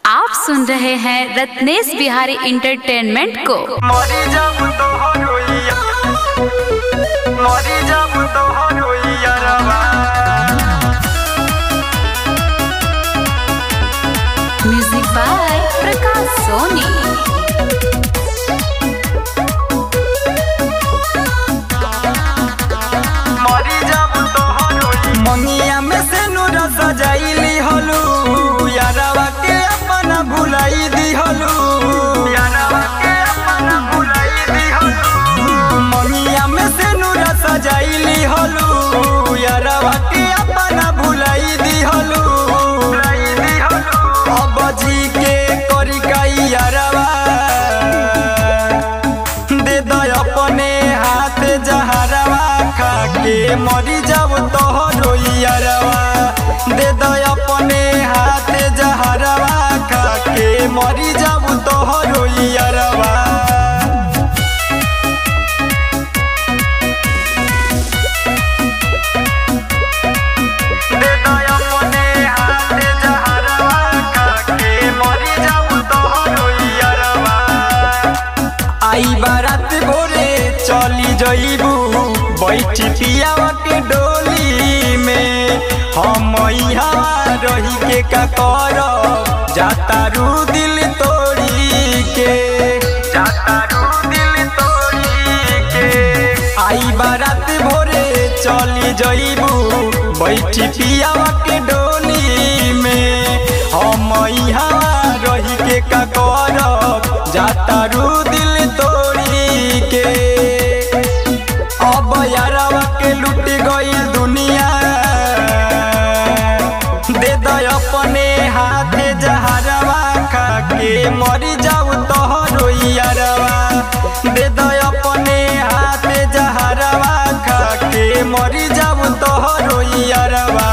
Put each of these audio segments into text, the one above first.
आप सुन रहे हैं रत्नेश बिहारी इंटरटेनमेंट को। मरी जब तो रोइया, मरी जब तो रोइया रवा। म्यूजिक बाय प्रकाश सोनी। मरी जब तो रोइया, मंगिया में से नूर सजाइली हलू, यारवा के अपना भुलाई दी हलू, यारवा के अपना भुलाई दी हलू। मंगिया में से नूर सजाइली हलू, यारवा के अपना भुलाई दी हलू, भुलाई दी हलू। अब जी के करी काई यारवा, दे दो अपने हाथ जहरवा, खा के मरी जब तो रोइयारवा। दे दो अपने हाथ जहरवा, खा के मरी जब तो रोइयारवा। दे दो अपने हाथ जहरवा, खा के मरी जब तो रोइयारवा। आई बारात भोरे चली जइबू, बैठी पियावा के डोली में, हम यहाँ रही के का करब, जातारू दिल तोड़ी के, जातारू दिल तोड़ी के। आई बारात भोरे चली जइबू, बैठी पियावा के डोली में, हम यहाँ रही के का करब, जातारू दिल तोड़ी के। अब यारवा के लुट गई दुनिया, दे दो अपने हाथ जहरवा, खा के मरी जाऊ तो रोइयारवा। दे दो अपने हाथ जहरवा, खा के मरी जाऊ तो रोइयारवा।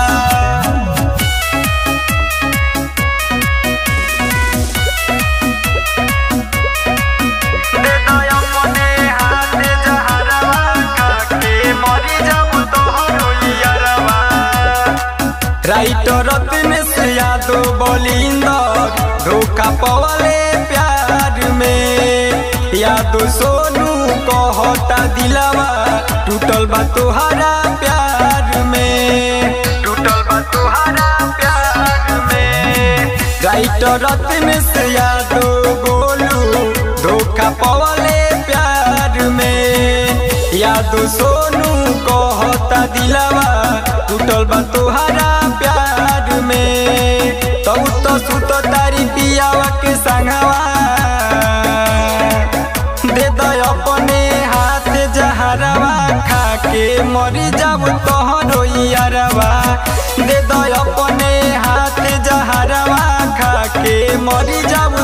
राइटर रत्नेश यादव बोलिंदर, धोखा पवले प्यार में, यादव सोनू कहता दिलवा, टूटल बा तुहरा प्यार में, टूटल बा तुहरा प्यार में। राइटर रत्नेश यादव गोलू, धोखा पवले प्यार में, यादव सोनू कहता दिलवा, टूटल बा तुहरा प्यार में। तब तो सुत तारी पियावा के संगवा, दे दो अपने हाथ जहरवा, खा के मरी जब तो रोइयारवा। दे दो अपने हाथ जहरवा, खा के मरी जब